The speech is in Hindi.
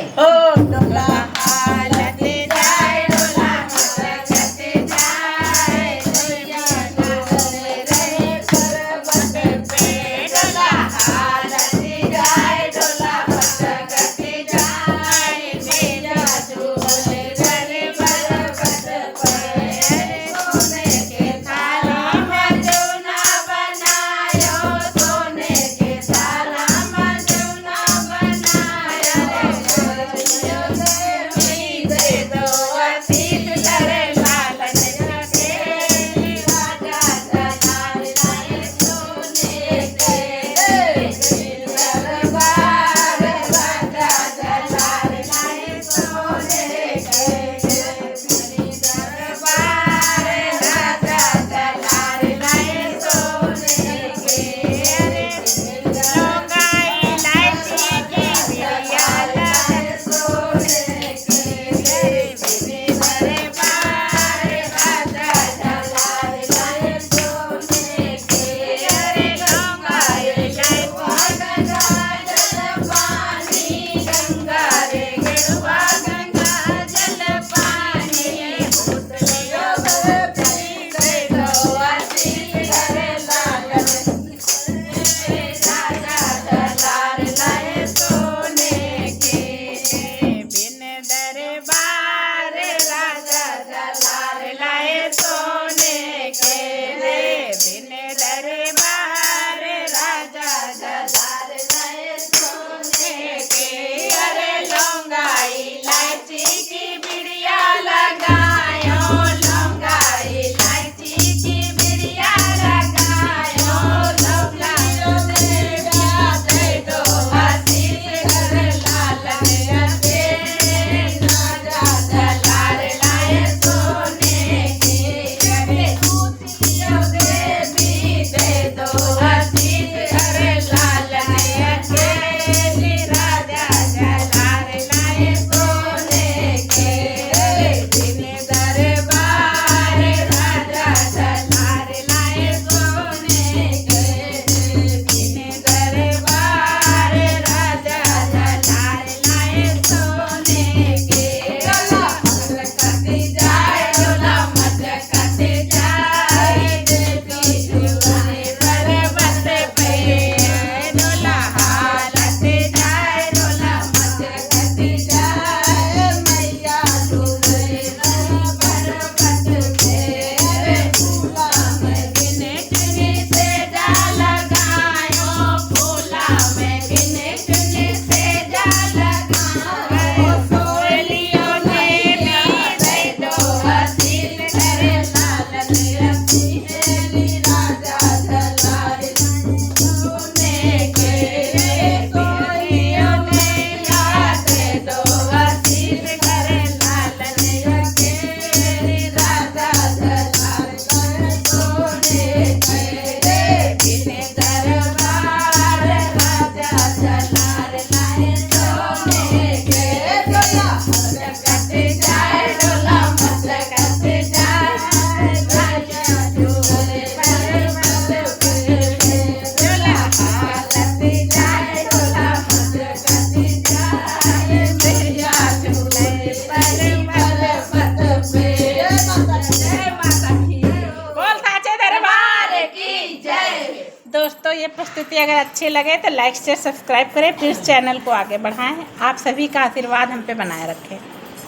ओ डोला हालत जाए डोला मचकत जाए नैया डोले रहे पर्वत पे डोला हालत जाए डोला मचकत जाए नैया डोले रहे पर्वत पे सोने के थाला में जौना बनायो सोने के थाला में जौना बनायो दे दो असील करे लालन के राजा दलाल लाए सोने के दरबार राजा दलाल लाए सोने के दरबार राजा दलाल लाए सोने के लोगाई लाइची की बिड़िया लाए सोने के दरबार राजा दलाल लाए सोने के लोगाई लाइची गंगा जल पानी गंगा रे गिरवा गंगा जल पानी भूतलियो भूतली दे दो आशीष करे लालन राजा दलाल लाए सोने के बिन दरबार राजा दलाल लाए सोने के बिन दरबार राजा दलाल लाए सोने के अरे लौंगाई इलायची की बिड़िया लगायो लौंगाई इलायची की बिड़िया लगायो लौंगायो दे दो आशीष करे लालन के राजा दलाल लाए सोने के अरे दूतियो देवी दे दो आशीष करे लालन के राजा दलाल लाए सोने के बिन दरबार राजा दलाल लाए सोने के बिन दरबार राजा दलाल लाए सोने के डोला मचकत जाए डोला मचकत जाए देवी जुआने पर्वत पे डोला हालत जाए डोला मचकत जाए मैया डोले रहे पर्वत पे फूला में गिने चुनी से जा लगायो फूला में गिने चुनी से जा लगायो सोलियों ने भी दे दो आशीष करे लालन रखी राजा दलाल सोने के सोलियों ने दे दो आशीष करे लालन रखे राजा दलाल सोने के बिन दरबार राजा दलाल लाए सोने के डोला मचकत जाए डोला मचकत जाए राजा डोले पर्वत पे डोला हालत जाए डोला मचकत जाए मैया डोले पर्वत पे जय माता की बोल साचे दरबार की जय। दोस्तों ये प्रस्तुति अगर अच्छी लगे तो लाइक शेयर सब्सक्राइब करें, प्लीज़ चैनल को आगे बढ़ाएं। आप सभी का आशीर्वाद हम पे बनाए रखें।